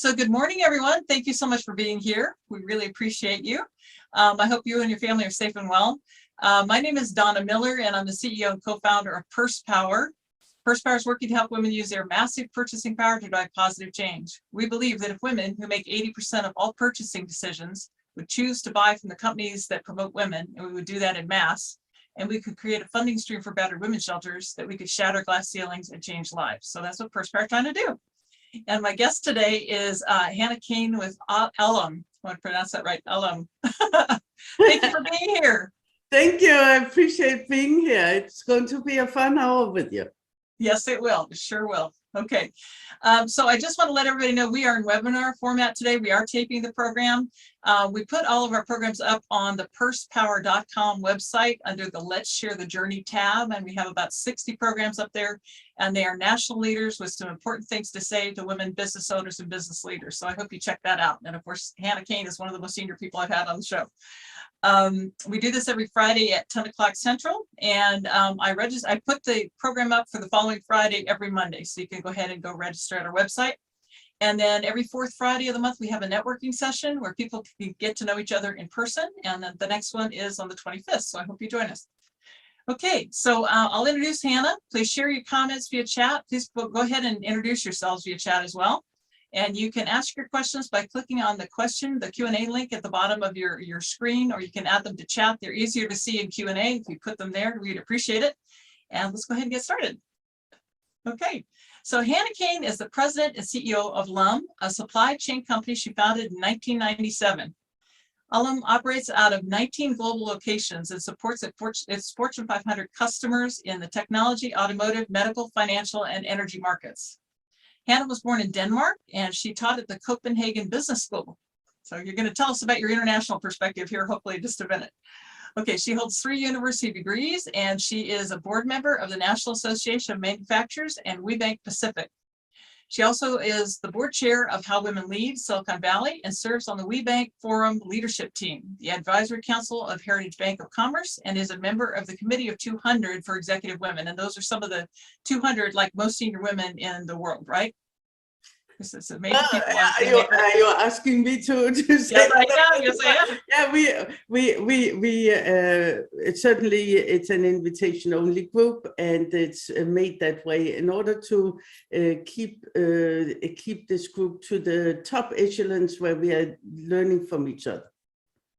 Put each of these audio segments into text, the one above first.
So good morning, everyone. Thank you so much for being here. We really appreciate you. I hope you and your family are safe and well. My name is Donna Miller, and I'm the CEO and co-founder of Purse Power. Purse Power is working to help women use their massive purchasing power to drive positive change. We believe that if women who make 80% of all purchasing decisions would choose to buy from the companies that promote women, and we would do that in mass, and we could create a funding stream for battered women's shelters, that we could shatter glass ceilings and change lives. So that's what Purse Power is trying to do. And my guest today is Hannah Kain with ALOM. I want to pronounce that right, ALOM. Thank you for being here. Thank you. I appreciate being here. It's going to be a fun hour with you. Yes, it will. It sure will. Okay. So I just want to let everybody know we are in webinar format today. We are taping the program. We put all of our programs up on the pursepower.com website under the Let's Share the Journey tab. And we have about 60 programs up there. And they are national leaders with some important things to say to women business owners and business leaders. So I hope you check that out. And of course, Hannah Kain is one of the most senior people I've had on the show. We do this every Friday at 10 o'clock Central, and I put the program up for the following Friday every Monday, so you can go ahead and go register at our website. And then every fourth Friday of the month, we have a networking session where people can get to know each other in person, and then the next one is on the 25th, so I hope you join us. Okay, so I'll introduce Hannah. Please share your comments via chat. Please go ahead and introduce yourselves via chat as well. And you can ask your questions by clicking on the Q&A link at the bottom of your screen, or you can add them to chat. They're easier to see in Q&A. If you put them there, we'd appreciate it. And let's go ahead and get started. Okay, so Hannah Kain is the president and CEO of ALOM, a supply chain company she founded in 1997. ALOM operates out of 19 global locations and supports its Fortune 500 customers in the technology, automotive, medical, financial, and energy markets. Hannah was born in Denmark, and she taught at the Copenhagen Business School. So you're going to tell us about your international perspective here, hopefully in just a minute. Okay, she holds 3 university degrees, and she is a board member of the National Association of Manufacturers and WBENC-Pacific. She also is the board chair of How Women Lead Silicon Valley and serves on the WBENC Forum Leadership Team, the Advisory Council of Heritage Bank of Commerce, and is a member of the Committee of 200 for Executive Women. And those are some of the 200 like most senior women in the world, right? It's amazing people. Are you asking me to say? Yes, I am. Yes, I am. Yeah, certainly it's an invitation only group, and it's made that way in order to keep this group to the top echelons where we are learning from each other.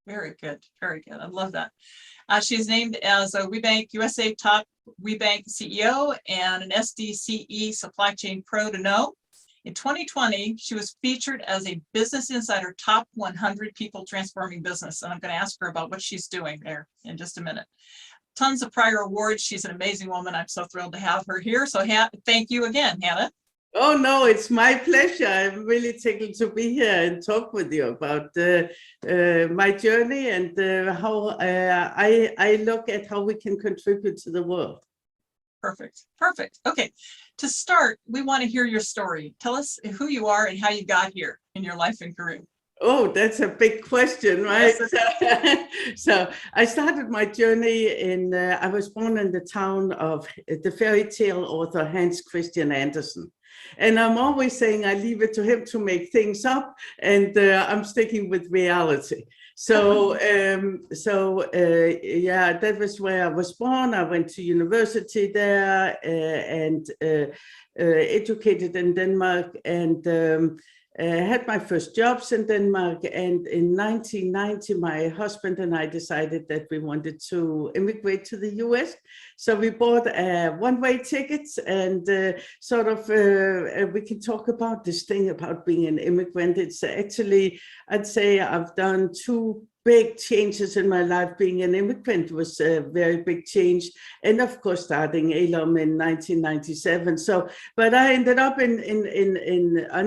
Very good. Very good. I love that. She's named as a WBENC USA Top WBENC CEO and an SDCE Supply Chain Pro to know. In 2020, she was featured as a Business Insider Top 100 People Transforming Business, and I'm going to ask her about what she's doing there in just a minute. Tons of prior awards. She's an amazing woman. I'm so thrilled to have her here. So thank you again, Hannah. Oh, no, it's my pleasure. I'm really tickled to be here and talk with you about my journey and how I look at how we can contribute to the world. Perfect. Perfect. Okay. To start, we want to hear your story. Tell us who you are and how you got here in your life and career. Oh, that's a big question, right? Yes. So I started my journey I was born in the town of the fairy tale author Hans Christian Andersen. And I'm always saying I leave it to him to make things up, and I'm sticking with reality. So, yeah, that was where I was born. I went to university there and educated in Denmark, and had my first jobs in Denmark. And in 1990, my husband and I decided that we wanted to immigrate to the US. So we bought one-way tickets, and we can talk about this thing about being an immigrant. It's actually, I'd say I've done 2 big changes in my life. Being an immigrant was a very big change, and of course starting ALOM in 1997. So, but I ended up on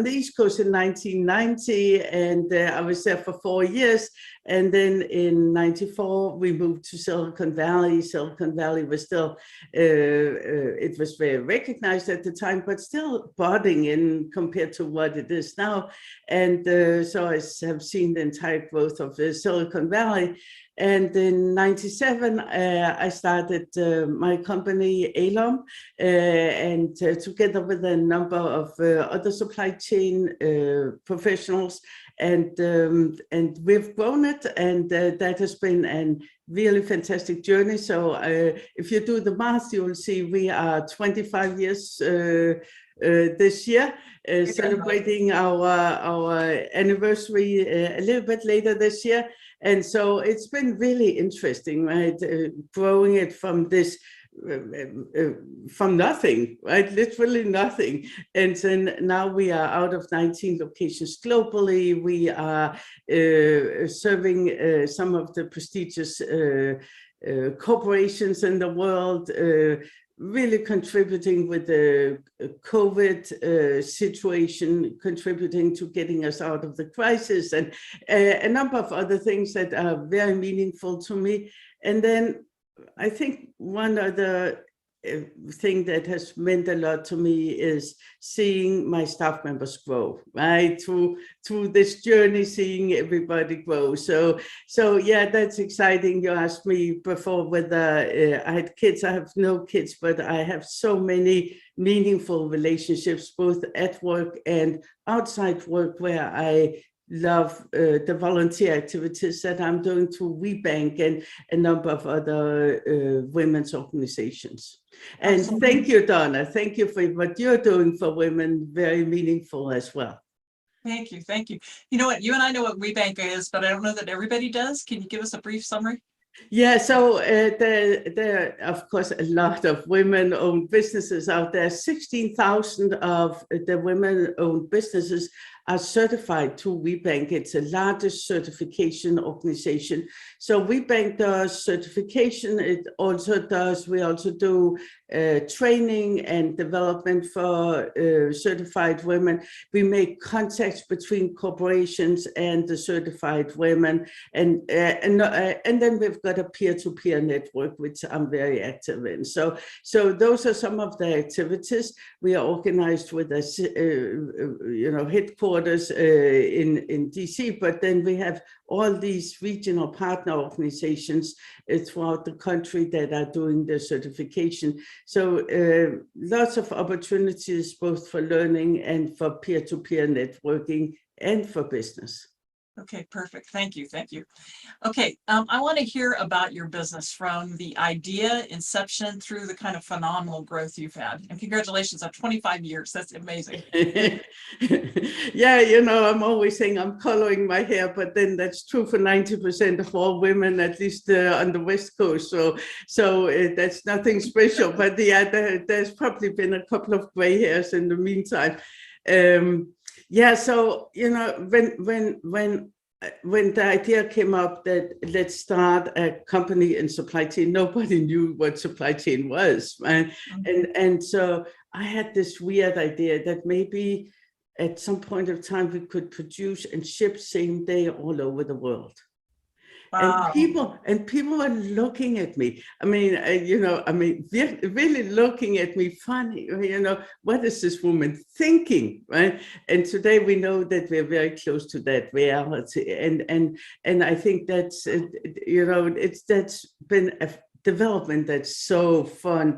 the East Coast in 1990, and I was there for 4 years. And then in 94, we moved to Silicon Valley. Silicon Valley was still, it was very recognized at the time, but still budding in compared to what it is now. And so I have seen the entire growth of Silicon Valley. And in '97, I started my company ALOM, and together with a number of other supply chain professionals, and we've grown it, and that has been a really fantastic journey. So if you do the math, you will see we are 25 years this year, celebrating our anniversary a little bit later this year. And so it's been really interesting, right? Growing it from this, from nothing, right? Literally nothing. And then now we are out of 19 locations globally. We are serving some of the prestigious corporations in the world, really contributing with the COVID situation, contributing to getting us out of the crisis, and a number of other things that are very meaningful to me. And then I think one other thing that has meant a lot to me is seeing my staff members grow, right? Through this journey, seeing everybody grow. So yeah, that's exciting. You asked me before whether I had kids. I have no kids, but I have so many meaningful relationships, both at work and outside work, where I love the volunteer activities that I'm doing through WBENC and a number of other women's organizations. And Absolutely. Thank you, Donna. Thank you for what you're doing for women. Very meaningful as well. Thank you. Thank you. You know what? You and I know what WBENC is, but I don't know that everybody does. Can you give us a brief summary? Yeah, so there are, of course, a lot of women-owned businesses out there. 16,000 of the women-owned businesses are certified to WBENC. It's the largest certification organization. So WBENC does certification. We also do training and development for certified women. We make contacts between corporations and the certified women, and then we've got a peer-to-peer network, which I'm very active in. So those are some of the activities. We are organized with a headquarters in DC, but then we have all these regional partner organizations throughout the country that are doing the certification. So lots of opportunities both for learning and for peer-to-peer networking and for business. Okay, perfect. Thank you. Thank you. Okay, I want to hear about your business from the idea, inception, through the kind of phenomenal growth you've had. And congratulations on 25 years. That's amazing. Yeah, I'm always saying I'm coloring my hair, but then that's true for 90% of all women, at least on the West Coast. So that's nothing special. But yeah, there's probably been a couple of gray hairs in the meantime. Yeah, so when the idea came up that let's start a company in supply chain, nobody knew what supply chain was, right? Mm-hmm. And so I had this weird idea that maybe at some point of time we could produce and ship same day all over the world. Wow. And people were looking at me. I mean, really looking at me funny. What is this woman thinking, right? And today we know that we're very close to that reality. And I think that's that's been a development that's so fun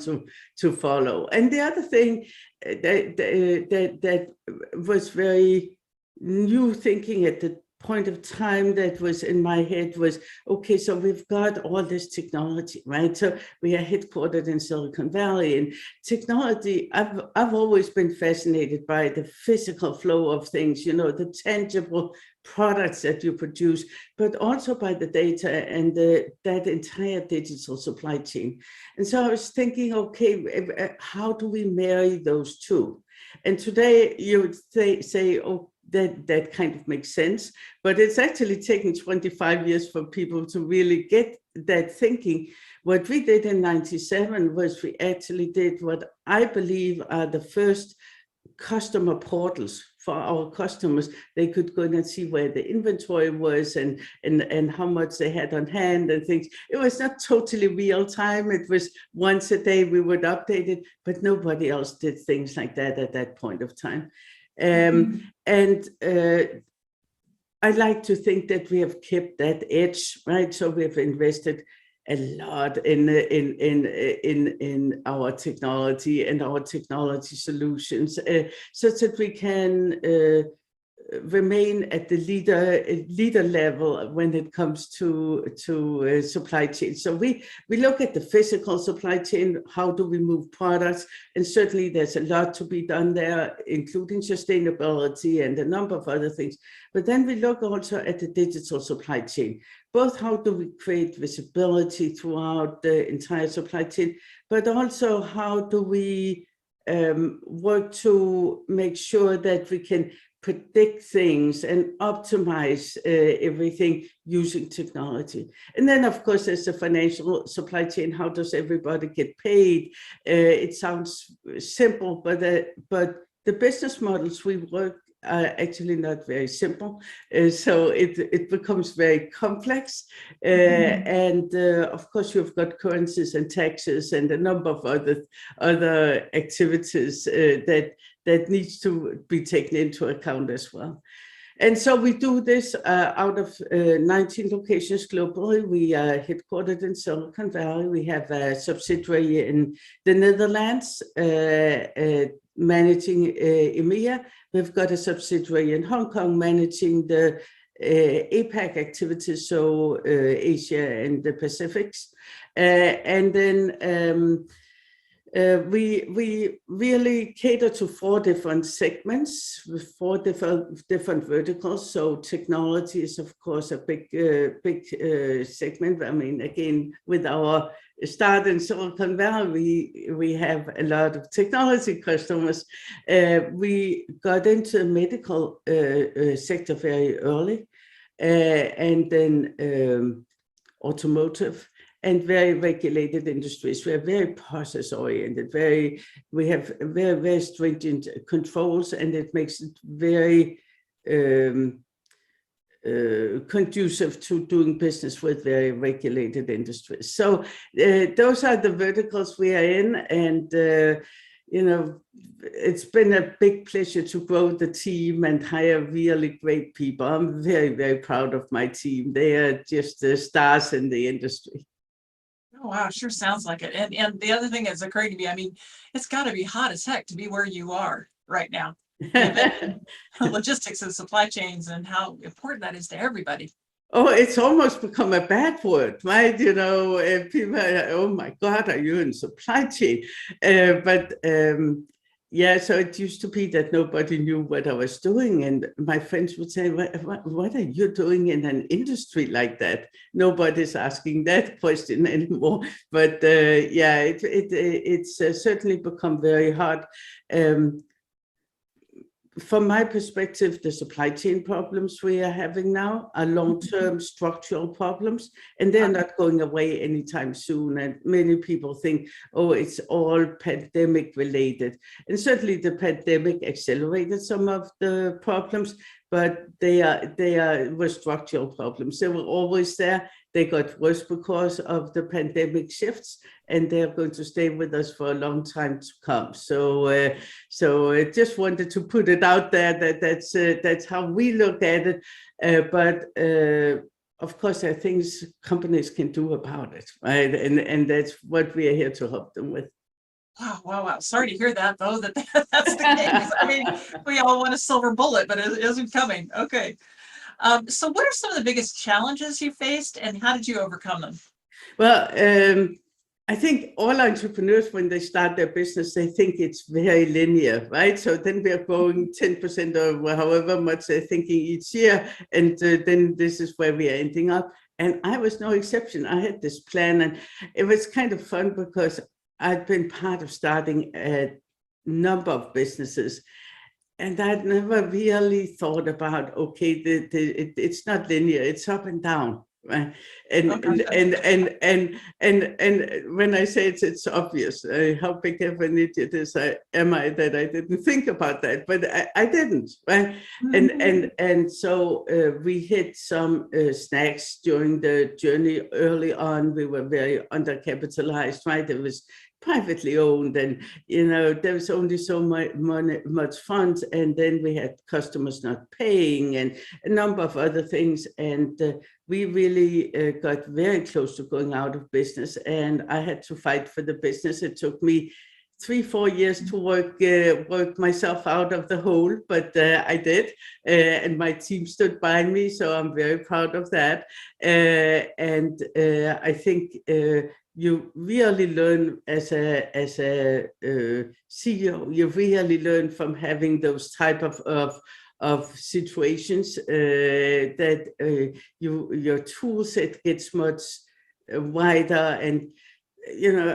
to follow. And the other thing that was very new thinking at the point of time that was in my head was, okay, so we've got all this technology, right? So we are headquartered in Silicon Valley, and technology, I've always been fascinated by the physical flow of things, the tangible products that you produce, but also by the data and that entire digital supply chain. And so I was thinking, okay, how do we marry those two? And today you would say, oh, that kind of makes sense, but it's actually taken 25 years for people to really get that thinking. What we did in '97 was we actually did what I believe are the first customer portals for our customers. They could go in and see where the inventory was and how much they had on hand and things. It was not totally real time. It was once a day we would update it, but nobody else did things like that at that point of time. And I like to think that we have kept that edge, right? So we've invested a lot in our technology and our technology solutions, such that we can remain at the leader level when it comes to supply chain. So we look at the physical supply chain. How do we move products? And certainly there's a lot to be done there, including sustainability and a number of other things. But then we look also at the digital supply chain. Both how do we create visibility throughout the entire supply chain, but also how do we work to make sure that we can predict things and optimize everything using technology. And then, of course, there's the financial supply chain. How does everybody get paid? It sounds simple, but the business models we work are actually not very simple. So it becomes very complex. And of course, you've got currencies and taxes and a number of other activities that needs to be taken into account as well. And so we do this out of 19 locations globally. We are headquartered in Silicon Valley. We have a subsidiary in the Netherlands managing EMEA. We've got a subsidiary in Hong Kong managing the APAC activities, so Asia and the Pacifics. And then we really cater to 4 different segments with 4 different verticals. So technology is, of course, a big segment. I mean, again, with our start in Silicon Valley, we have a lot of technology customers. We got into the medical sector very early, and then automotive. And very regulated industries. We are very process oriented, we have very stringent controls, and it makes it very conducive to doing business with very regulated industries. So those are the verticals we are in, and you know, it's been a big pleasure to grow the team and hire really great people. I'm very proud of my team. They are just the stars in the industry. Oh, wow, sure sounds like it. And the other thing that's occurring to me, I mean, it's got to be hot as heck to be where you are right now. Logistics and supply chains and how important that is to everybody. Oh, it's almost become a bad word, right? You know, people are, oh my God, are you in supply chain? Yeah, so it used to be that nobody knew what I was doing. And my friends would say, what are you doing in an industry like that? Nobody's asking that question anymore. But yeah, it's certainly become very hard. From my perspective, the supply chain problems we are having now are long-term structural problems, and they're not going away anytime soon. And many people think, oh, it's all pandemic related. And certainly the pandemic accelerated some of the problems, but they were structural problems. They were always there. They got worse because of the pandemic shifts, and they're going to stay with us for a long time to come. So I just wanted to put it out there that that's how we look at it. But of course, there are things companies can do about it, right? And that's what we are here to help them with. Wow. Sorry to hear that, though, that's the case. I mean, we all want a silver bullet, but it isn't coming. Okay. So what are some of the biggest challenges you faced, and how did you overcome them? Well, I think all entrepreneurs, when they start their business, they think it's very linear, right? So then we're growing 10% or however much they're thinking each year, and then this is where we are ending up. And I was no exception. I had this plan, and it was kind of fun because I'd been part of starting a number of businesses, and I'd never really thought about, okay, it's not linear, it's up and down, right? And when I say it's obvious, how big of an idiot am I that I didn't think about that, but I didn't, right? And so we hit some snags during the journey. Early on, we were very undercapitalized, right? It was privately owned, and there was only so much funds, and then we had customers not paying and a number of other things, and we really got very close to going out of business, and I had to fight for the business. It took me 3-4 years to work myself out of the hole, but I did, and my team stood by me, so I'm very proud of that. And I think you really learn as a CEO. You really learn from having those type of situations that your tool set gets much wider. And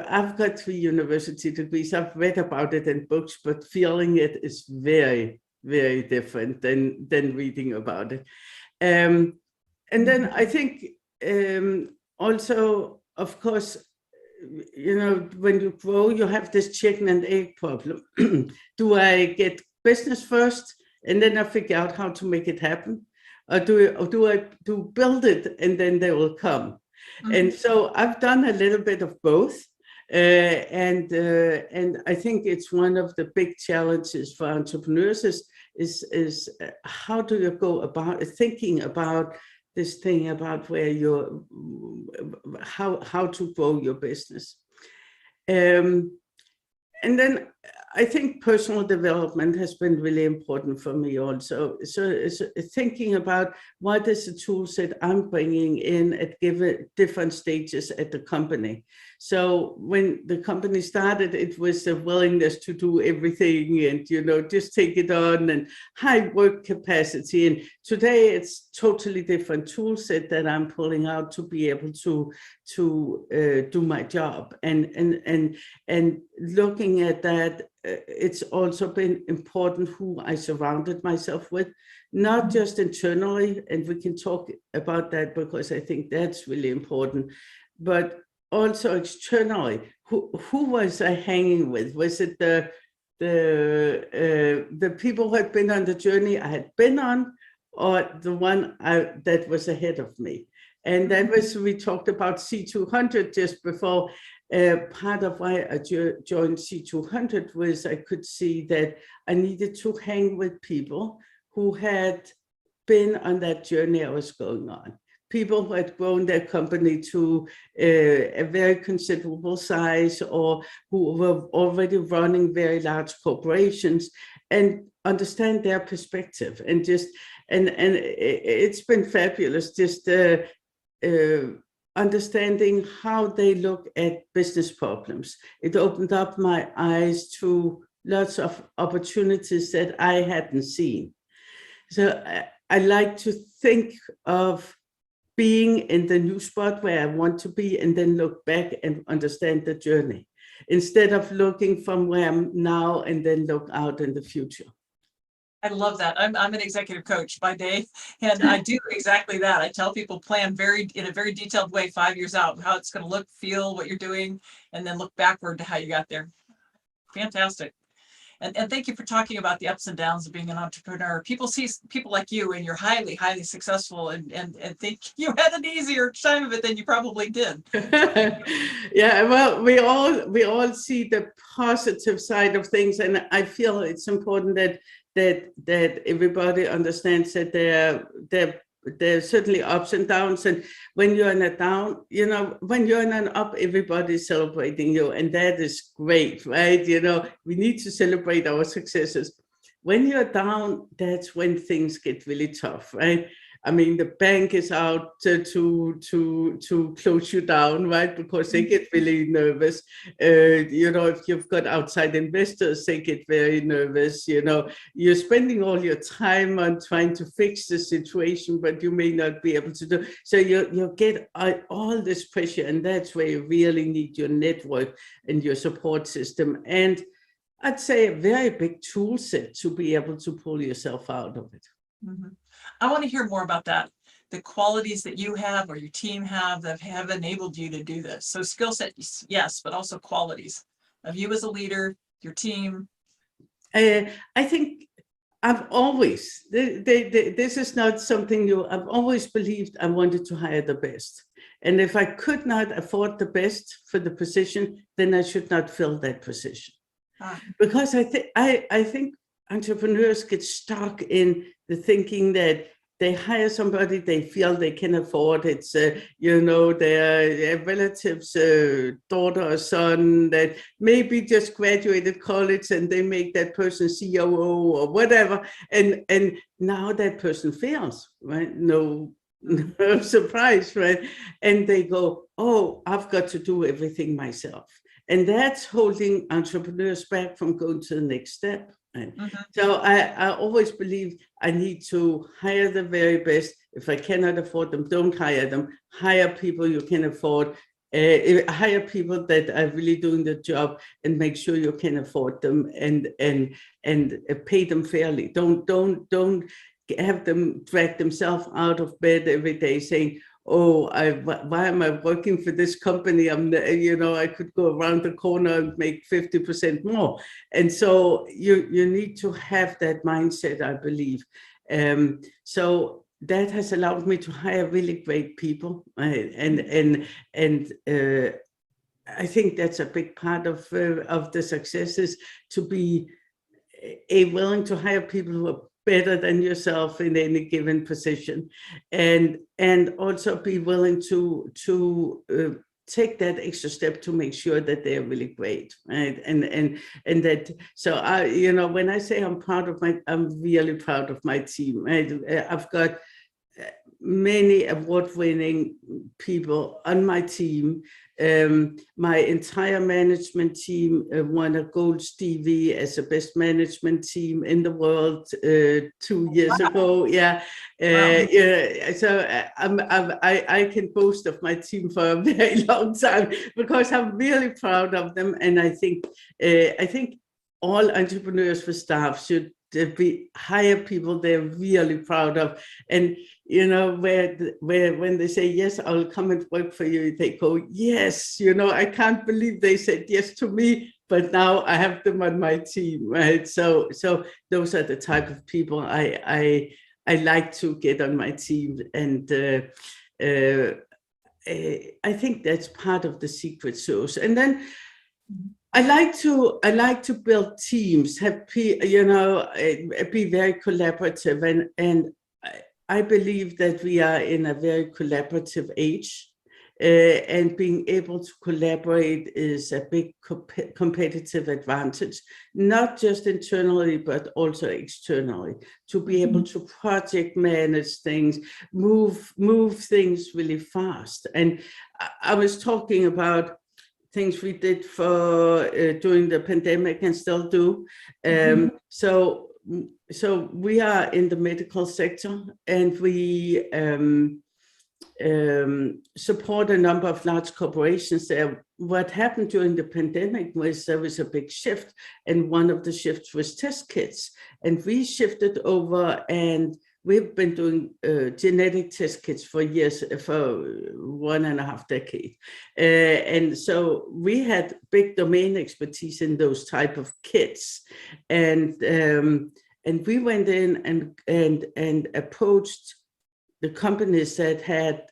I've got 3 university degrees. I've read about it in books, but feeling it is very, very different than reading about it. And then I think also, of course, when you grow, you have this chicken and egg problem. Do I get business first and then I figure out how to make it happen? Or do I build it and then they will come? Mm-hmm. And so I've done a little bit of both. And I think it's one of the big challenges for entrepreneurs is how do you go about thinking about this thing about where how to grow your business. And then I think personal development has been really important for me also. So thinking about what is the tool set I'm bringing in at different stages at the company. So when the company started, it was the willingness to do everything and, just take it on, and high work capacity. And today it's totally different tool set that I'm pulling out to be able to do my job. And looking at that, it's also been important who I surrounded myself with, not just internally, and we can talk about that because I think that's really important, but also externally. Who was I hanging with? Was it the people who had been on the journey I had been on, or the one that was ahead of me? And that was, we talked about C200 just before. Part of why I joined C200 was I could see that I needed to hang with people who had been on that journey I was going on. People who had grown their company to a very considerable size, or who were already running very large corporations, and understand their perspective. And it's been fabulous just understanding how they look at business problems. It opened up my eyes to lots of opportunities that I hadn't seen. So I like to think of being in the new spot where I want to be, and then look back and understand the journey, instead of looking from where I'm now and then look out in the future. I love that. I'm an executive coach by day, and I do exactly that. I tell people plan in a very detailed way 5 years out, how it's going to look, feel, what you're doing, and then look backward to how you got there. Fantastic. And thank you for talking about the ups and downs of being an entrepreneur. People see people like you, and you're highly, highly successful, and think you had an easier time of it than you probably did. Yeah, well, we all see the positive side of things, and I feel it's important that everybody understands that there are certainly ups and downs, and when you're in a down, when you're in an up, everybody's celebrating you, and that is great, right? We need to celebrate our successes. When you're down, that's when things get really tough, right? I mean, the bank is out to close you down, right? Because they get really nervous. If you've got outside investors, they get very nervous. You're spending all your time on trying to fix the situation, but you may not be able to do. So you get all this pressure, and that's where you really need your network and your support system. And I'd say a very big tool set to be able to pull yourself out of it. Mm-hmm. I want to hear more about that, the qualities that you have or your team have that have enabled you to do this. So skill set, yes, but also qualities of you as a leader, your team. I think I've always, this is not something new, I've always believed I wanted to hire the best. And if I could not afford the best for the position, then I should not fill that position. Because I think entrepreneurs get stuck in the thinking that they hire somebody they feel they can afford. It's, their relative's daughter or son that maybe just graduated college and they make that person COO or whatever. And now that person fails, right? No surprise, right? And they go, oh, I've got to do everything myself. And that's holding entrepreneurs back from going to the next step. So I always believe I need to hire the very best. If I cannot afford them, don't hire them. Hire people you can afford. Hire people that are really doing the job, and make sure you can afford them, and pay them fairly. Don't have them drag themselves out of bed every day saying, oh, why am I working for this company? I could go around the corner and make 50% more. And so you need to have that mindset, I believe. So that has allowed me to hire really great people. And I think that's a big part of the success, is to be willing to hire people who are better than yourself in any given position, and also be willing to take that extra step to make sure that they're really great, right? And that, so when I say I'm really proud of my team, right? I've got many award-winning people on my team. My entire management team won a Gold Stevie as the best management team in the world 2 years ago. Yeah, so I can boast of my team for a very long time, because I'm really proud of them, and I think all entrepreneurs for staff should hire people they're really proud of. And where when they say yes, I'll come and work for you, they go, yes, I can't believe they said yes to me, but now I have them on my team, right? So those are the type of people I like to get on my team, and I think that's part of the secret sauce. And then I like to build teams, be very collaborative, and I believe that we are in a very collaborative age, and being able to collaborate is a big competitive advantage, not just internally, but also externally, to be able to project manage things, move things really fast. And I was talking about things we did for during the pandemic and still do. So we are in the medical sector, and we support a number of large corporations there. What happened during the pandemic was there was a big shift, and one of the shifts was test kits. And we shifted over, and we've been doing genetic test kits for years, for 1.5 decades. And so we had big domain expertise in those type of kits. And we went in and approached the companies that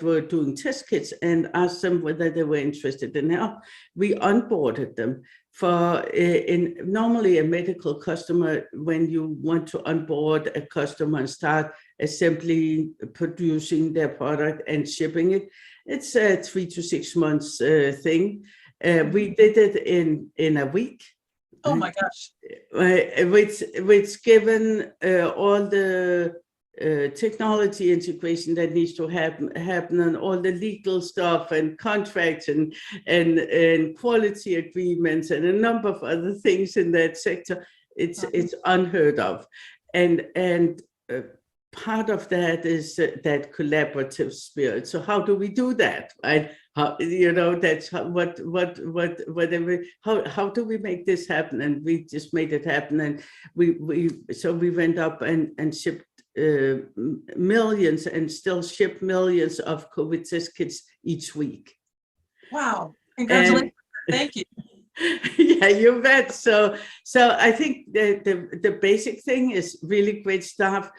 were doing test kits and asked them whether they were interested in help. We onboarded them. Normally a medical customer, when you want to onboard a customer and start assembling, producing their product and shipping it, it's a 3 to 6 months thing. We did it in a week. Oh my gosh. Which given all the technology integration that needs to happen, and all the legal stuff and contracts and quality agreements and a number of other things in that sector, it's unheard of. And part of that is that collaborative spirit. So how do we do that? Right? How do we make this happen? And we just made it happen. And we went up and shipped millions, and still ship millions of COVID test kits each week. Wow! Congratulations! Thank you. Yeah, you bet. So I think the basic thing is really great staff.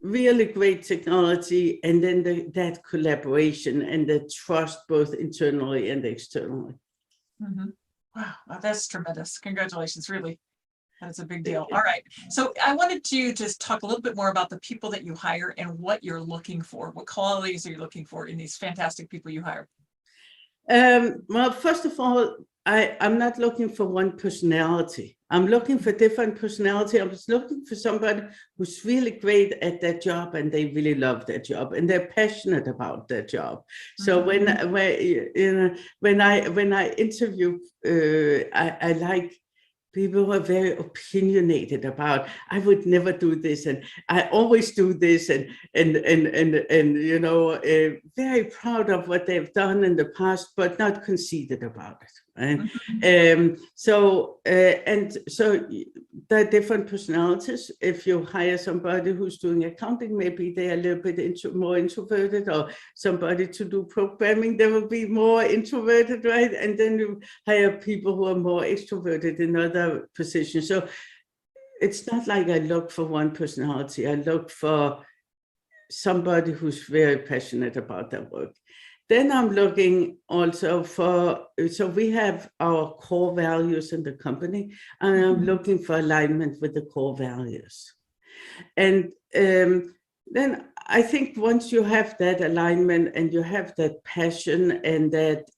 really great technology, and then that collaboration and the trust both internally and externally. Mhm. Wow, that's tremendous. Congratulations, really. That's a big deal. All right. So I wanted to just talk a little bit more about the people that you hire and what you're looking for. What qualities are you looking for in these fantastic people you hire? Well, first of all, I'm not looking for one personality. I'm looking for different personality. I was looking for somebody who's really great at their job and they really love their job and they're passionate about their job. So when I interview, I like people who are very opinionated about, I would never do this, and I always do this, and very proud of what they've done in the past, but not conceited about it. Right? So there are different personalities. If you hire somebody who's doing accounting, maybe they're a little bit more introverted, or somebody to do programming, they will be more introverted, right? And then you hire people who are more extroverted in other positions. So it's not like I look for one personality. I look for somebody who's very passionate about their work. Then I'm looking also for, so we have our core values in the company, and I'm looking for alignment with the core values. And then I think once you have that alignment and you have that passion and that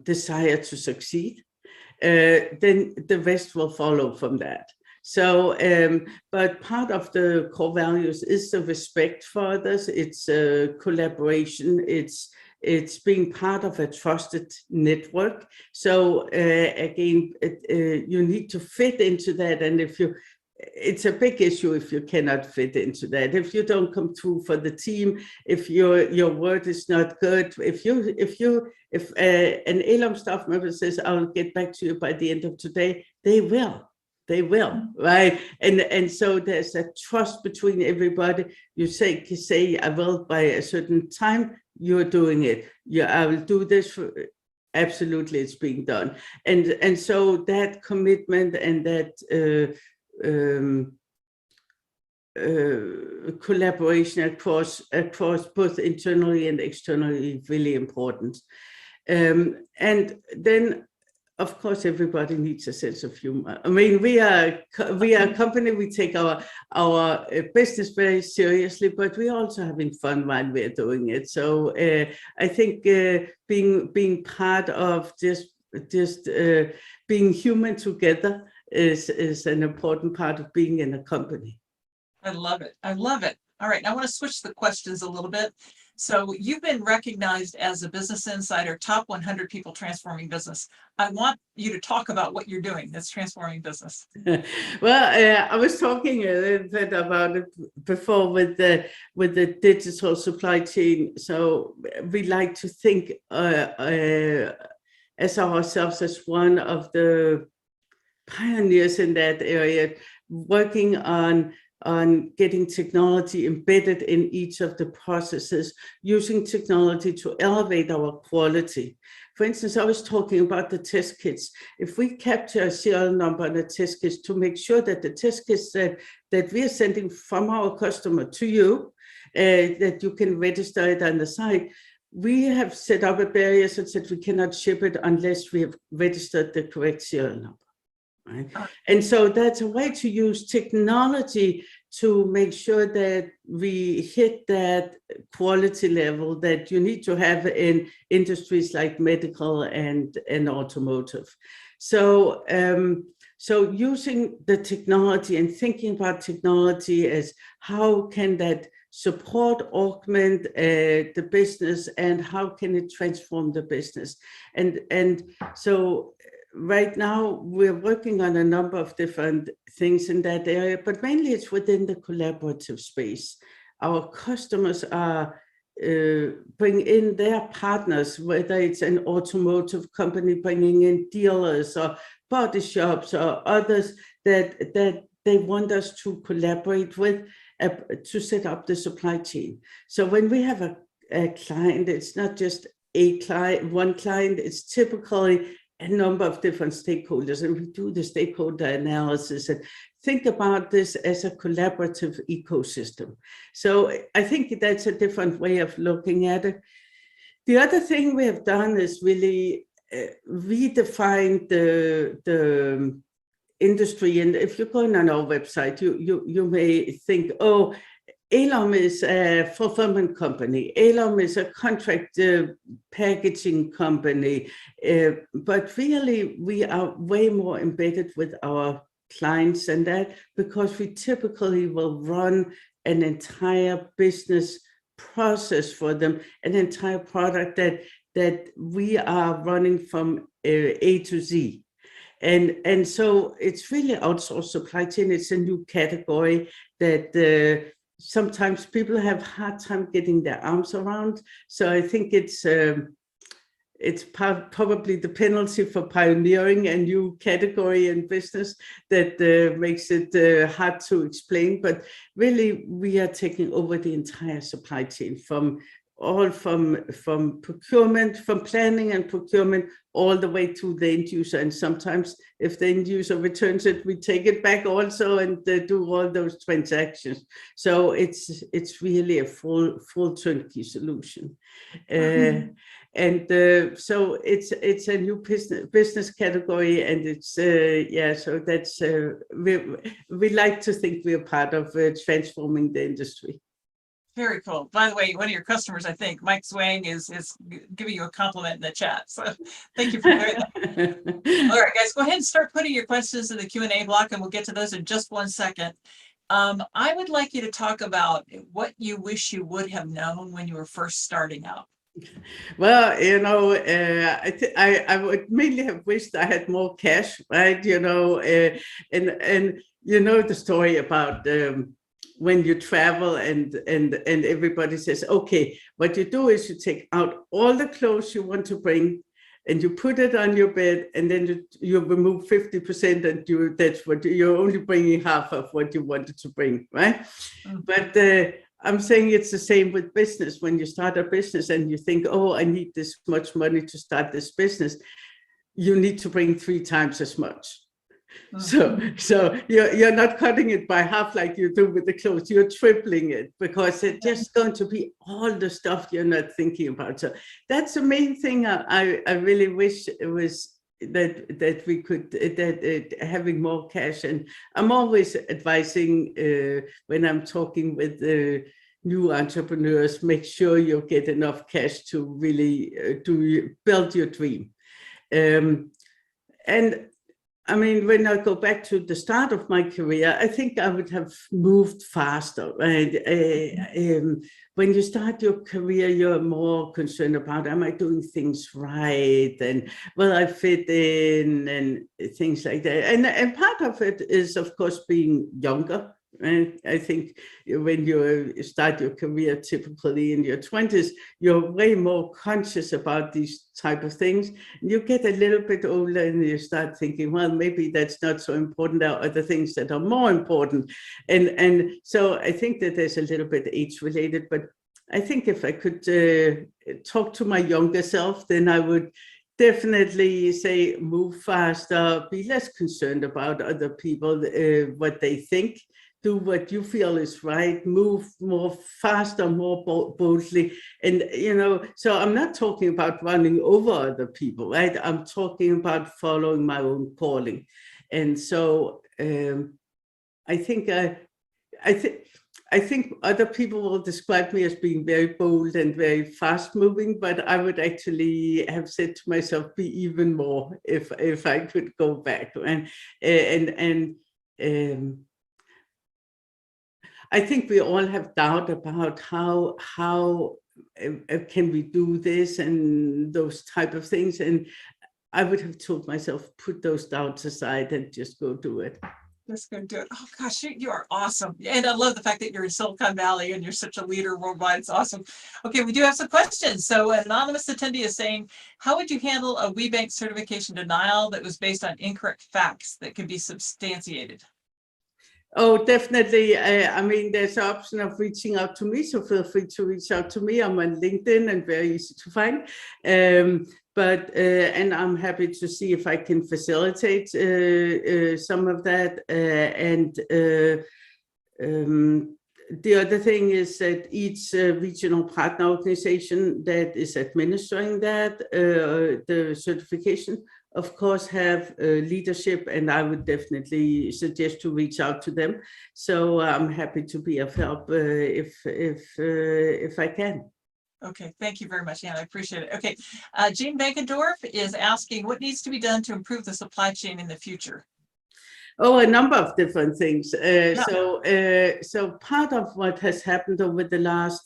desire to succeed, then the rest will follow from that. So, but part of the core values is the respect for others. It's collaboration. It's being part of a trusted network. So again, you need to fit into that. And it's a big issue if you cannot fit into that. If you don't come through for the team, if your word is not good, if an ALOM staff member says, "I'll get back to you by the end of today," they will. They will, right? And so there's a trust between everybody. You say I will by a certain time, you're doing it. Yeah, I will do this. Absolutely, it's being done. And so that commitment and that collaboration across both internally and externally is really important. And then, of course, everybody needs a sense of humor. I mean, we are a company. We take our business very seriously, but we're also having fun while we're doing it. So I think being part of just being human together is an important part of being in a company. I love it. I love it. All right, I want to switch the questions a little bit. So you've been recognized as a Business Insider Top 100 People Transforming Business. I want you to talk about what you're doing that's transforming business. Well, I was talking a little bit about it before with the digital supply chain. So we like to think as ourselves as one of the pioneers in that area, working on getting technology embedded in each of the processes, using technology to elevate our quality. For instance, I was talking about the test kits. If we capture a serial number on a test kit to make sure that the test kits that we are sending from our customer to you, that you can register it on the site, we have set up a barrier such that we cannot ship it unless we have registered the correct serial number. Right? And so that's a way to use technology to make sure that we hit that quality level that you need to have in industries like medical and automotive. So, so using the technology and thinking about technology as how can that support, augment the business, and how can it transform the business? And so right now, we're working on a number of different things in that area, but mainly it's within the collaborative space. Our customers are bring in their partners, whether it's an automotive company bringing in dealers or body shops or others that they want us to collaborate with to set up the supply chain. So when we have a client, it's not just one client, it's typically a number of different stakeholders, and we do the stakeholder analysis and think about this as a collaborative ecosystem. So I think that's a different way of looking at it. The other thing we have done is really redefine the industry. And if you're going on our website, you may think, oh, ALOM is a fulfillment company. ALOM is a contract packaging company. But really, we are way more embedded with our clients than that, because we typically will run an entire business process for them, an entire product that we are running from A to Z. And so it's really outsourced supply chain. It's a new category that sometimes people have a hard time getting their arms around. So I think it's probably the penalty for pioneering a new category in business that makes it hard to explain. But really, we are taking over the entire supply chain from procurement, from planning and procurement, all the way to the end user. And sometimes if the end user returns it, we take it back also and do all those transactions. So it's really a full turnkey solution. So it's a new business category, and it's so that's we like to think we're part of transforming the industry. Very cool. By the way, one of your customers, I think, Mike Zwang, is giving you a compliment in the chat. So thank you for doing that. All right, guys, go ahead and start putting your questions in the Q&A block, and we'll get to those in just 1 second. I would like you to talk about what you wish you would have known when you were first starting out. Well, you know, I would mainly have wished I had more cash, right? You know, and you know the story about when you travel and everybody says, okay, what you do is you take out all the clothes you want to bring and you put it on your bed, and then you remove 50%, and that's what you're only bringing half of what you wanted to bring, right? Mm-hmm. But I'm saying it's the same with business. When you start a business and you think, oh, I need this much money to start this business, you need to bring 3 times as much. So you're not cutting it by half like you do with the clothes. You're tripling it, because it's just going to be all the stuff you're not thinking about. So that's the main thing I really wish it was, that we could, having more cash. And I'm always advising when I'm talking with new entrepreneurs, make sure you get enough cash to really build your dream. And I mean, when I go back to the start of my career, I think I would have moved faster, right? When you start your career, you're more concerned about, am I doing things right? And will I fit in, and things like that. And part of it is, of course, being younger. And I think when you start your career, typically in your 20s, you're way more conscious about these type of things. You get a little bit older and you start thinking, well, maybe that's not so important. There are other things that are more important. And so I think that there's a little bit age related, but I think if I could talk to my younger self, then I would definitely say, move faster, be less concerned about other people, what they think. Do what you feel is right, move more faster, more boldly. And, you know, so I'm not talking about running over other people, right? I'm talking about following my own calling. And so I think other people will describe me as being very bold and very fast moving, but I would actually have said to myself, be even more if I could go back. And I think we all have doubt about how can we do this and those type of things. And I would have told myself, put those doubts aside and just go do it. Just go do it. Oh gosh, you are awesome. And I love the fact that you're in Silicon Valley and you're such a leader worldwide. It's awesome. Okay, we do have some questions. So an anonymous attendee is saying, how would you handle a WBENC certification denial that was based on incorrect facts that can be substantiated? Oh, definitely. I mean, there's the option of reaching out to me, so feel free to reach out to me. I'm on LinkedIn and very easy to find. but and I'm happy to see if I can facilitate some of that. The other thing is that each regional partner organization that is administering that, the certification, of course, have leadership, and I would definitely suggest to reach out to them. So I'm happy to be of help if I can. Okay, thank you very much, Anna. I appreciate it. Okay, Jean Bankendorf is asking what needs to be done to improve the supply chain in the future? Oh, a number of different things. So part of what has happened over the last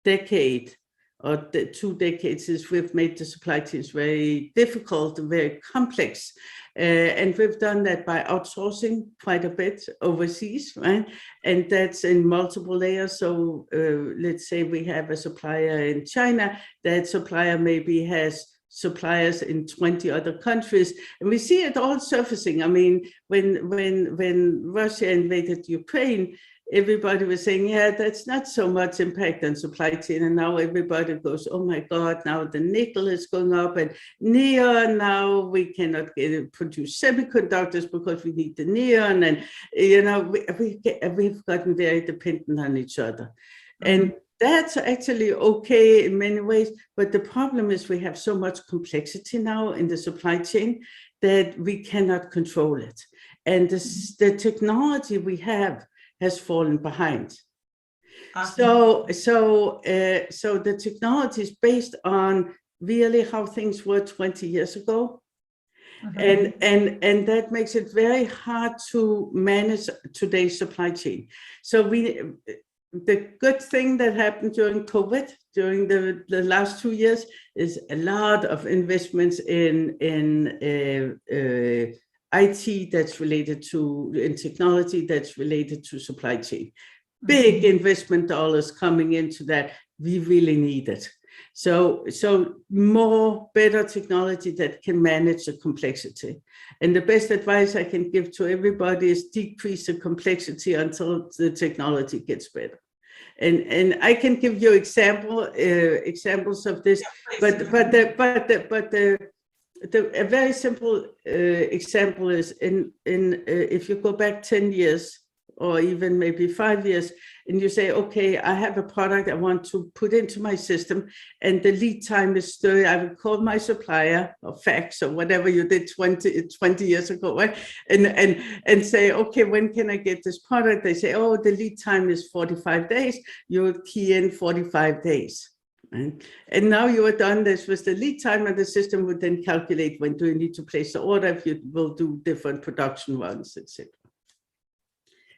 decade or 2 decades is we've made the supply chains very difficult, very complex. And we've done that by outsourcing quite a bit overseas, right? And that's in multiple layers. So let's say we have a supplier in China, that supplier maybe has suppliers in 20 other countries, and we see it all surfacing. I mean, when Russia invaded Ukraine, everybody was saying, yeah, that's not so much impact on supply chain, and now everybody goes, oh my God, now the nickel is going up, and neon, now we cannot produce semiconductors because we need the neon, and you know, we've gotten very dependent on each other. And that's actually okay in many ways, but the problem is we have so much complexity now in the supply chain that we cannot control it. And the technology we have has fallen behind. So the technology is based on really how things were 20 years ago. And that makes it very hard to manage today's supply chain. So the good thing that happened during COVID, during the last 2 years, is a lot of investments in IT that's related to, in technology that's related to supply chain. Big investment dollars coming into that. We really need it. So more better technology that can manage the complexity. And the best advice I can give to everybody is decrease the complexity until the technology gets better. And I can give you examples of this, but a very simple example is if you go back 10 years or even maybe 5 years, and you say, okay, I have a product I want to put into my system, and the lead time is 30, I would call my supplier or fax or whatever you did 20 years ago, right? And say, okay, when can I get this product? They say, oh, the lead time is 45 days. You would key in 45 days. Right? And now you are done this with the lead time, and the system would then calculate when do you need to place the order, if you will do different production runs, etc.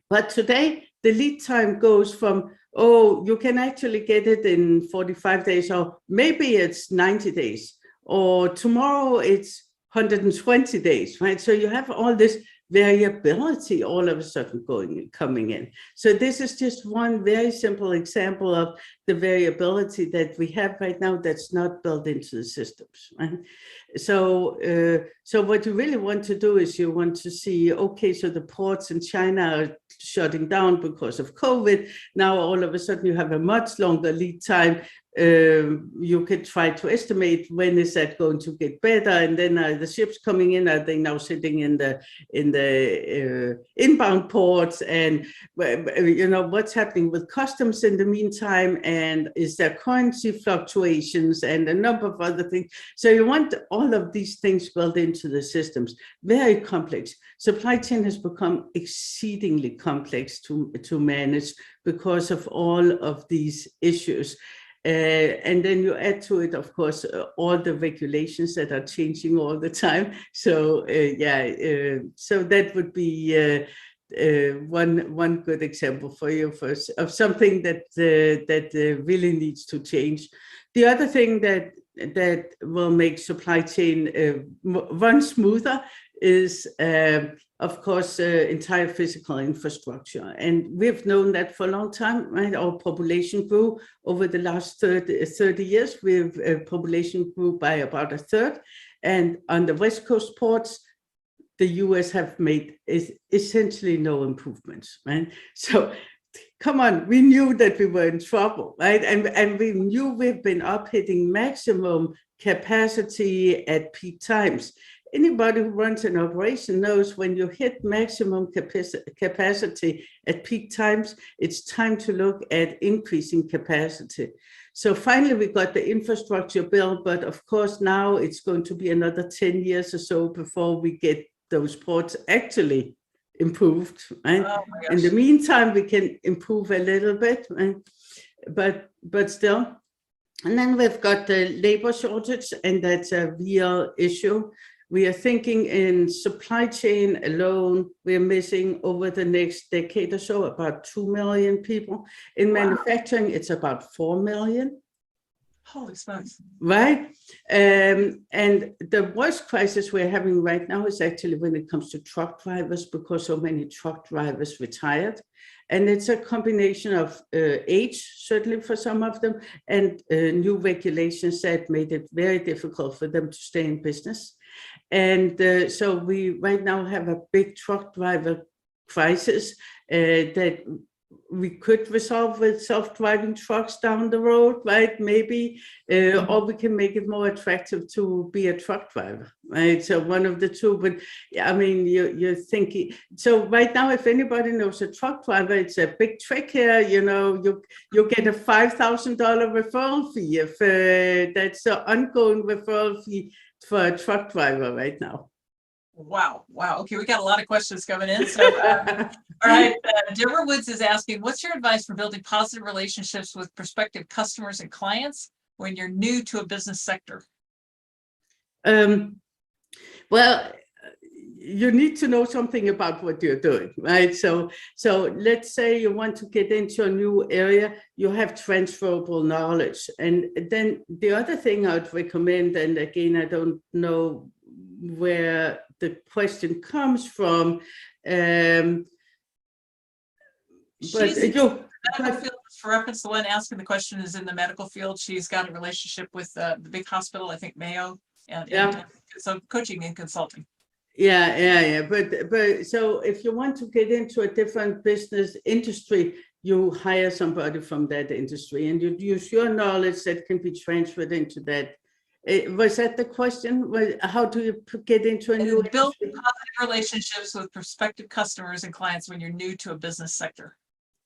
But today, the lead time goes from, oh, you can actually get it in 45 days, or maybe it's 90 days, or tomorrow it's 120 days, right? So you have all this variability all of a sudden coming in. So this is just one very simple example of the variability that we have right now that's not built into the systems, right? So what you really want to do is you want to see, okay, so the ports in China are shutting down because of COVID. Now all of a sudden you have a much longer lead time. You could try to estimate when is that going to get better, and then the ships coming in, are they now sitting in the inbound ports, and you know what's happening with customs in the meantime, and is there currency fluctuations and a number of other things. So you want all of these things built into the systems. Very complex. Supply chain has become exceedingly complex to manage because of all of these issues. And then you add to it, of course, all the regulations that are changing all the time. So so that would be one good example for you of something that really needs to change. The other thing that will make supply chain run smoother is, of course, entire physical infrastructure. And we've known that for a long time, right? Our population grew over the last 30 years. Population grew by about a third. And on the West Coast ports, the US have made essentially no improvements, right? So come on, we knew that we were in trouble, right? And we knew we've been up hitting maximum capacity at peak times. Anybody who runs an operation knows when you hit maximum capacity at peak times, it's time to look at increasing capacity. So finally, we got the infrastructure built, but of course, now it's going to be another 10 years or so before we get those ports actually improved. Right? Oh In the meantime, we can improve a little bit, right? but still. And then we've got the labor shortage, and that's a real issue. We are thinking in supply chain alone, we're missing over the next decade or so about 2 million people. In manufacturing, it's about 4 million. Holy smokes. Right? And the worst crisis we're having right now is actually when it comes to truck drivers, because so many truck drivers retired. And it's a combination of age, certainly for some of them, and new regulations that made it very difficult for them to stay in business. And so we right now have a big truck driver crisis that we could resolve with self-driving trucks down the road, right? Maybe, or we can make it more attractive to be a truck driver, right? So one of the two, but I mean, you're thinking, so right now, if anybody knows a truck driver, it's a big trick here, you know, you get a $5,000 referral fee if that's an ongoing referral fee for a truck driver right now. Wow. Okay, we got a lot of questions coming in. So, all right, Deborah Woods is asking, what's your advice for building positive relationships with prospective customers and clients when you're new to a business sector? Well, you need to know something about what you're doing, right? So let's say you want to get into a new area, you have transferable knowledge. And then the other thing I'd recommend, and again, I don't know where the question comes from, but medical field, for reference, the one asking the question is in the medical field. She's got a relationship with the big hospital, I think Mayo, and so coaching and consulting. Yeah. But so if you want to get into a different business industry, you hire somebody from that industry, and you use your knowledge that can be transferred into that. Was that the question? How do you get into a new build positive relationships with prospective customers and clients when you're new to a business sector?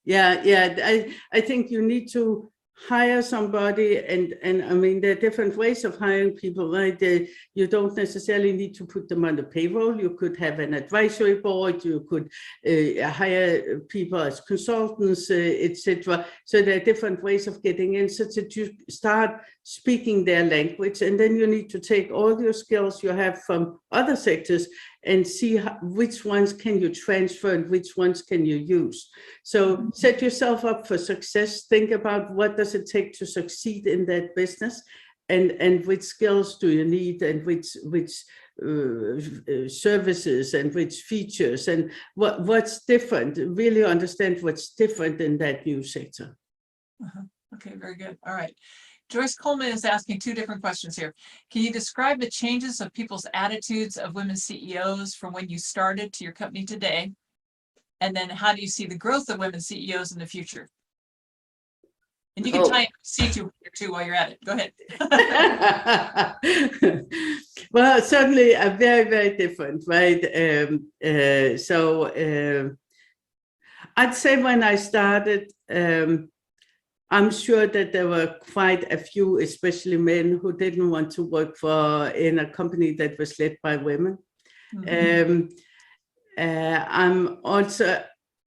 Yeah. I think you need to hire somebody, and I mean, there are different ways of hiring people, right? You don't necessarily need to put them on the payroll. You could have an advisory board, you could hire people as consultants, etc. So there are different ways of getting in, so that you start speaking their language, and then you need to take all your skills you have from other sectors and see which ones can you transfer and which ones can you use. So set yourself up for success. Think about what does it take to succeed in that business, and which skills do you need, and which services and which features, and what's different. Really understand what's different in that new sector. Okay, very good. All right. Joyce Coleman is asking two different questions here. Can you describe the changes of people's attitudes of women CEOs from when you started to your company today? And then how do you see the growth of women CEOs in the future? And you can tie C2 here too while you're at it. Go ahead. Well, certainly very, very different, right? I'd say when I started, I'm sure that there were quite a few, especially men, who didn't want to work in a company that was led by women.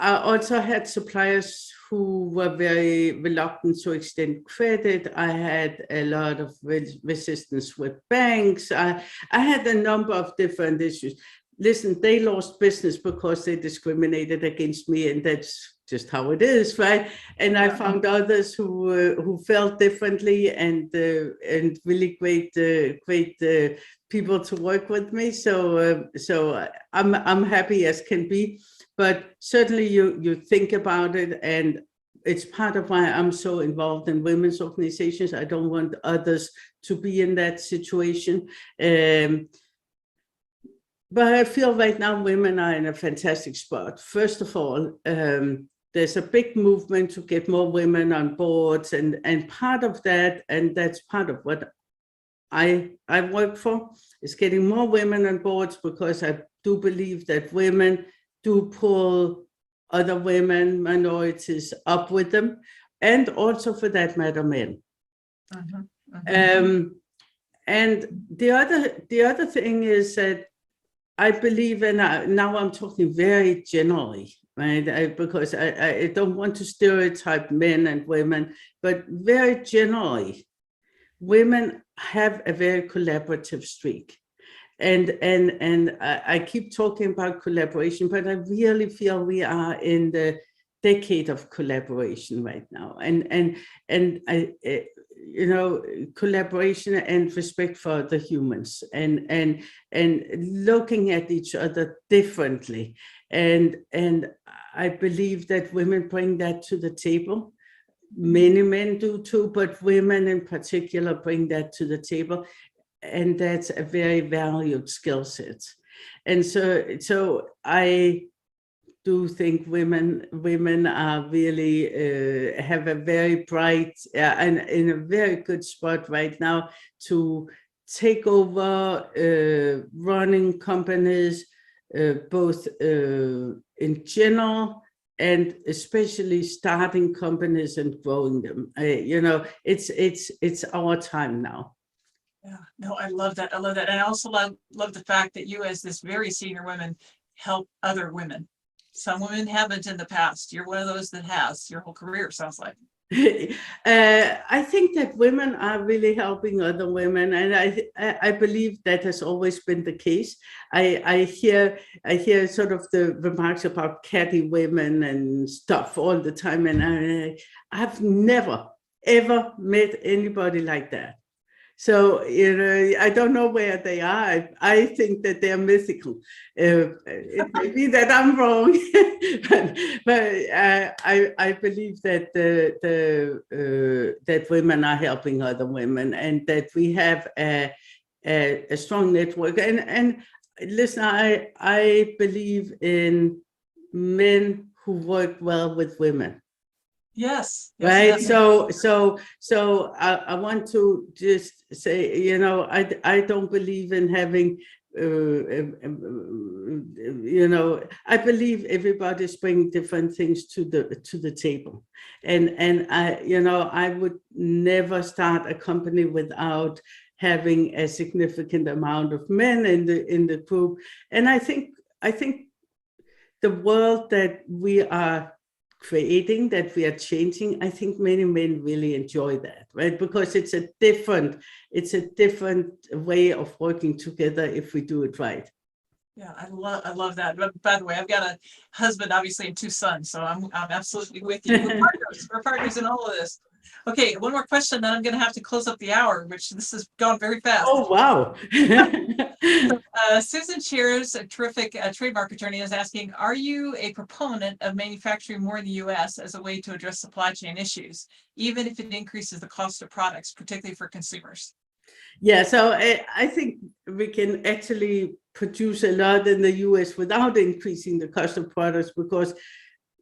I also had suppliers who were very reluctant to extend credit. I had a lot of resistance with banks. I had a number of different issues. Listen, they lost business because they discriminated against me, and that's just how it is, right? And I found others who felt differently, and really great people to work with me. So I'm happy as can be. But certainly you think about it, and it's part of why I'm so involved in women's organizations. I don't want others to be in that situation. But I feel right now women are in a fantastic spot. First of all, there's a big movement to get more women on boards, and part of that, and that's part of what I work for, is getting more women on boards, because I do believe that women do pull other women, minorities up with them, and also for that matter, men. And the other thing is that I believe, and now I'm talking very generally, right? Because I don't want to stereotype men and women, but very generally, women have a very collaborative streak. And I keep talking about collaboration, but I really feel we are in the decade of collaboration right now. And I, you know, collaboration and respect for other humans, and looking at each other differently. And I believe that women bring that to the table. Many men do too, but women in particular bring that to the table. And that's a very valued skill set. And so I do think women are really have a very bright and in a very good spot right now to take over running companies, both in general and especially starting companies and growing them. You know, it's our time now. Yeah, no, I love that. I love that. And I also love the fact that you, as this very senior woman, help other women. Some women haven't in the past. You're one of those that has your whole career, sounds like. I think that women are really helping other women, and I believe that has always been the case. I hear sort of the remarks about catty women and stuff all the time, and I've never ever met anybody like that. So, you know, I don't know where they are. I think that they're mythical. It may be that I'm wrong, but I believe that that women are helping other women, and that we have a strong network. And listen, I believe in men who work well with women. Yes. Right. Yes. So I want to just say, you know, I don't believe in having, you know, I believe everybody's bringing different things to the table, and I, you know, I would never start a company without having a significant amount of men in the group. And I think the world that we are creating, that we are changing, I think many men really enjoy that, right? Because it's a different way of working together if we do it right. Yeah, I love that. But by the way, I've got a husband, obviously, and two sons, so I'm absolutely with you. We're partners in all of this. Okay, one more question, then I'm going to have to close up the hour, which this has gone very fast. Oh, wow. Susan Shears, a terrific trademark attorney, is asking, are you a proponent of manufacturing more in the U.S. as a way to address supply chain issues, even if it increases the cost of products, particularly for consumers? Yeah, so I think we can actually produce a lot in the U.S. without increasing the cost of products, because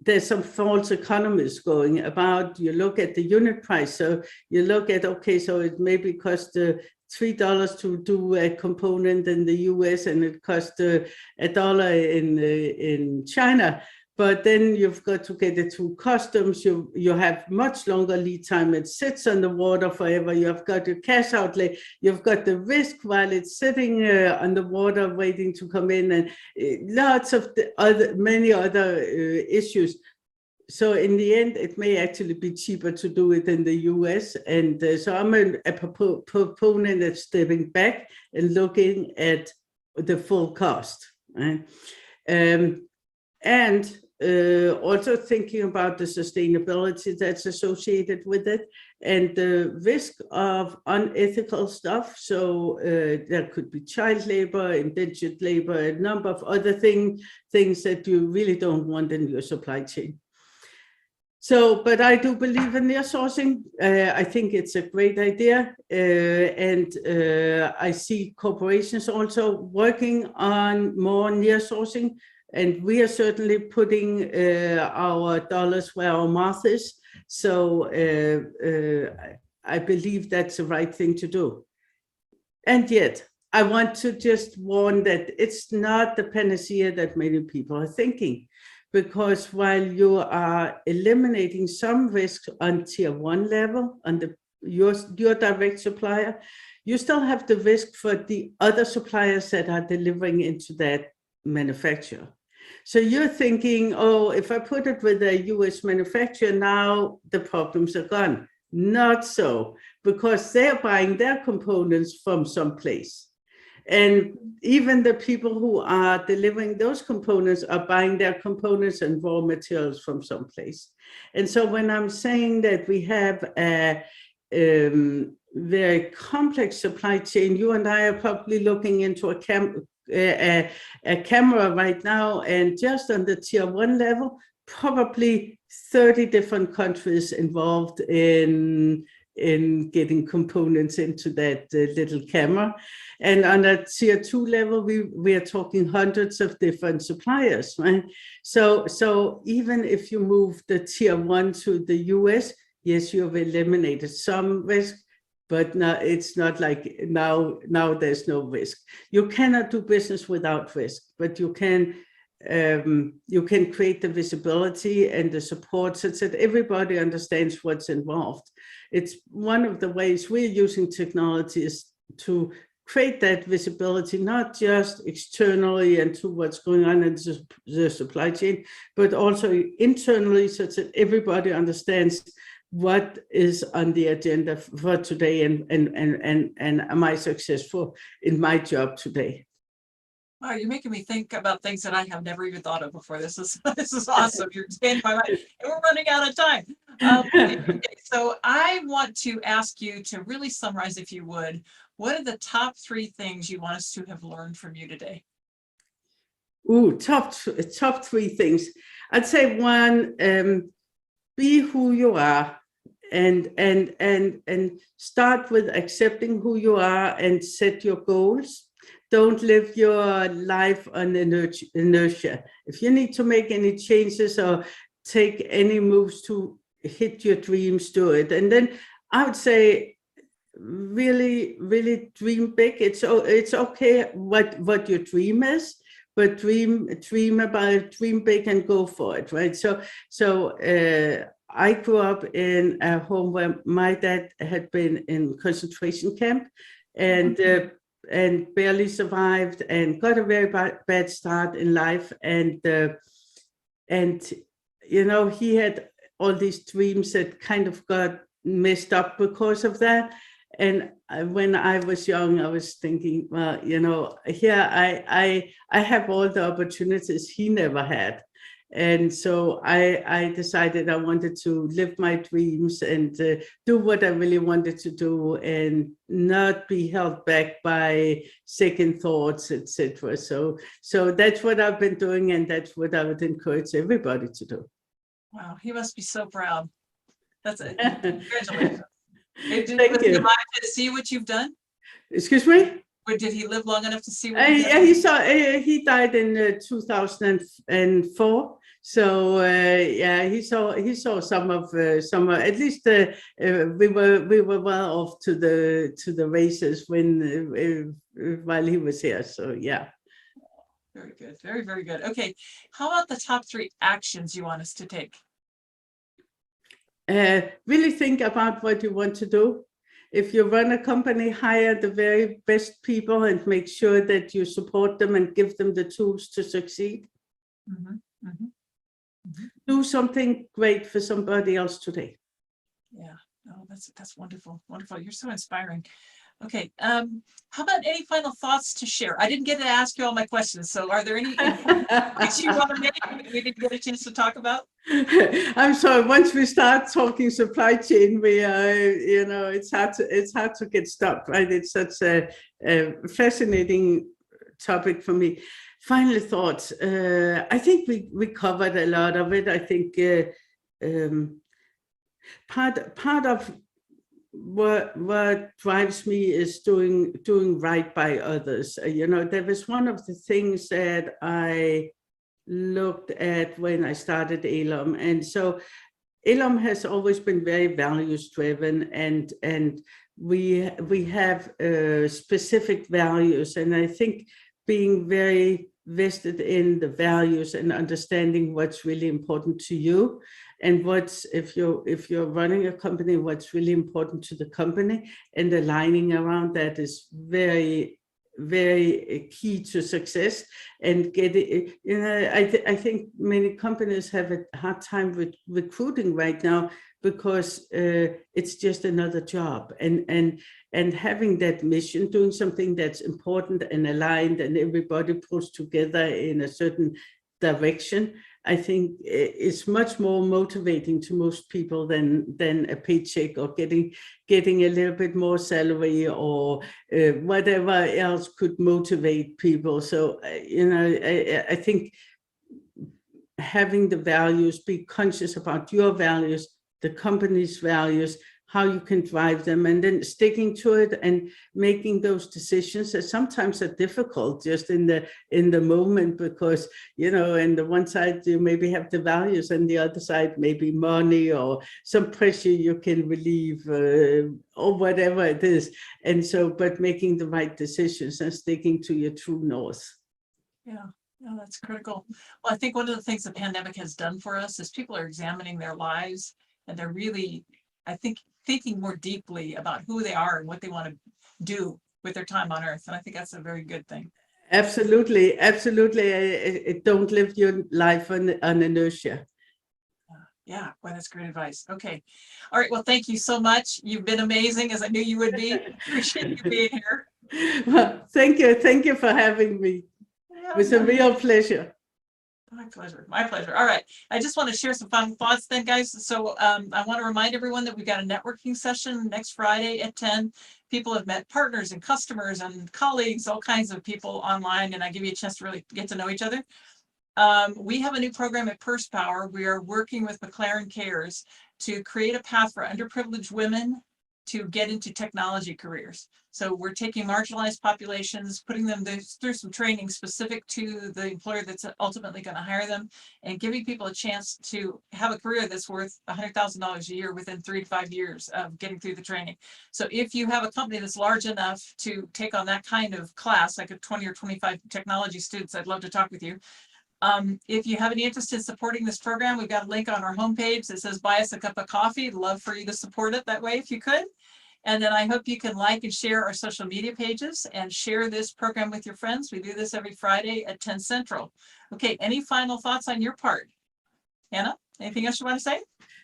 there's some false economies going about. You look at the unit price. So you look at, okay, so it maybe costs $3 to do a component in the US, and it costs $1 in China. But then you've got to get it through customs. You have much longer lead time. It sits on the water forever. You've got your cash outlay. You've got the risk while it's sitting on the water waiting to come in, and lots of many other issues. So in the end, it may actually be cheaper to do it in the US. And so I'm a proponent of stepping back and looking at the full cost. Right? And also thinking about the sustainability that's associated with it, and the risk of unethical stuff. So there could be child labor, indentured labor, a number of other things that you really don't want in your supply chain. So, but I do believe in nearshoring. I think it's a great idea. And I see corporations also working on more nearshoring. And we are certainly putting our dollars where our mouth is. So I believe that's the right thing to do. And yet, I want to just warn that it's not the panacea that many people are thinking, because while you are eliminating some risk on tier 1 level, on your direct supplier, you still have the risk for the other suppliers that are delivering into that manufacturer. So you're thinking, oh, if I put it with a US manufacturer, now the problems are gone. Not so, because they're buying their components from someplace. And even the people who are delivering those components are buying their components and raw materials from someplace. And so when I'm saying that we have a very complex supply chain, you and I are probably looking into a camera right now, and just on the tier 1 level, probably 30 different countries involved in getting components into that little camera. And on a tier 2 level, we are talking hundreds of different suppliers, right? So even if you move the tier 1 to the US, yes, you have eliminated some risk, but now it's not like now there's no risk. You cannot do business without risk, but you can create the visibility and the support so that everybody understands what's involved. It's one of the ways we're using technology is to create that visibility, not just externally into what's going on in the supply chain, but also internally so that everybody understands what is on the agenda for today and am I successful in my job today. Wow, you're making me think about things that I have never even thought of before. This is awesome. You're expanding my mind, and we're running out of time. Okay, so I want to ask you to really summarize, if you would, what are the top 3 things you want us to have learned from you today? Ooh, top 3 things. I'd say 1, be who you are, and start with accepting who you are and set your goals. Don't live your life on inertia. If you need to make any changes or take any moves to hit your dreams, do it. And then I would say, really, really dream big. It's okay what your dream is, but dream big and go for it, right? So I grew up in a home where my dad had been in concentration camp, and barely survived and got a very bad start in life. And you know, he had all these dreams that kind of got messed up because of that. And when I was young, I was thinking, well, you know, here I have all the opportunities he never had. And so I decided I wanted to live my dreams and do what I really wanted to do and not be held back by second thoughts, etc. So that's what I've been doing, and that's what I would encourage everybody to do. Wow, he must be so proud. That's it. Congratulations. Thank you. Was he alive to see what you've done? Excuse me? Did he live long enough to see what you've done? He died in 2004. So yeah, he saw some of at least we were well off to the races when while he was here. So yeah. Very good. Very, very good. Okay. How about the top 3 actions you want us to take? Really think about what you want to do. If you run a company, hire the very best people and make sure that you support them and give them the tools to succeed. Mm-hmm. Mm-hmm. Mm-hmm. Do something great for somebody else today. Yeah, no, that's wonderful. Wonderful. You're so inspiring. Okay. How about any final thoughts to share? I didn't get to ask you all my questions. So are there any points you want to make we didn't get a chance to talk about? I'm sorry. Once we start talking supply chain, we you know, it's hard to get stopped, right? It's such a fascinating topic for me. Final thoughts. I think we covered a lot of it. I think part of what drives me is doing right by others. You know, there was one of the things that I looked at when I started ALOM. And so ALOM has always been very values driven, and we have specific values. And I think being very vested in the values and understanding what's really important to you, and what's, if you're running a company, what's really important to the company, and aligning around that is very, very key to success. And getting, I think many companies have a hard time with recruiting right now, because it's just another job, and having that mission, doing something that's important and aligned, and everybody pulls together in a certain direction, I think is much more motivating to most people than a paycheck, or getting a little bit more salary, or whatever else could motivate people. So I think having the values, be conscious about your values, the company's values, how you can drive them, and then sticking to it and making those decisions that sometimes are difficult just in the moment, because in the one side you maybe have the values, and the other side maybe money or some pressure you can relieve, or whatever it is. And so, but making the right decisions and sticking to your true north. Yeah. No, that's critical. Well, I think one of the things the pandemic has done for us is people are examining their lives, and they're really, I think, thinking more deeply about who they are and what they want to do with their time on earth. And I think that's a very good thing. Absolutely. Absolutely. Don't live your life on inertia. Yeah, well, that's great advice. Okay. All right. Well, thank you so much. You've been amazing, as I knew you would be. Appreciate you being here. Well, thank you. Thank you for having me. Yeah, It was a real pleasure. My pleasure. My pleasure. All right. I just want to share some final thoughts then, guys. So I want to remind everyone that we've got a networking session next Friday at 10. People have met partners and customers and colleagues, all kinds of people online, and I give you a chance to really get to know each other. We have a new program at Purse Power. We are working with McLaren Cares to create a path for underprivileged women to get into technology careers. So we're taking marginalized populations, putting them through some training specific to the employer that's ultimately going to hire them, and giving people a chance to have a career that's worth $100,000 a year within 3 to 5 years of getting through the training. So if you have a company that's large enough to take on that kind of class, like a 20 or 25 technology students, I'd love to talk with you. If you have any interest in supporting this program, we've got a link on our homepage that says buy us a cup of coffee. I'd love for you to support it that way if you could. And then I hope you can like and share our social media pages and share this program with your friends. We do this every Friday at 10 Central. Okay, any final thoughts on your part? Hannah, anything else you want to say?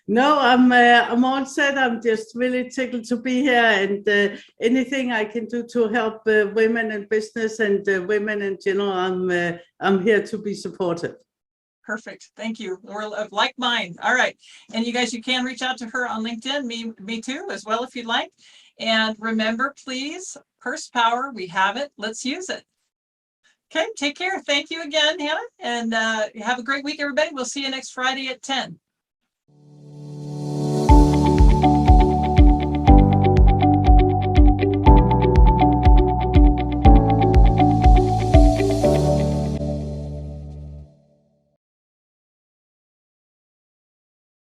No, I'm all set. I'm just really tickled to be here, and anything I can do to help women in business and women in general, I'm here to be supportive. Perfect. Thank you. We're of like mind. All right. And you guys, you can reach out to her on LinkedIn, me too, as well, if you'd like. And remember, please, Purse Power, we have it. Let's use it. Okay. Take care. Thank you again, Hannah. And have a great week, everybody. We'll see you next Friday at 10.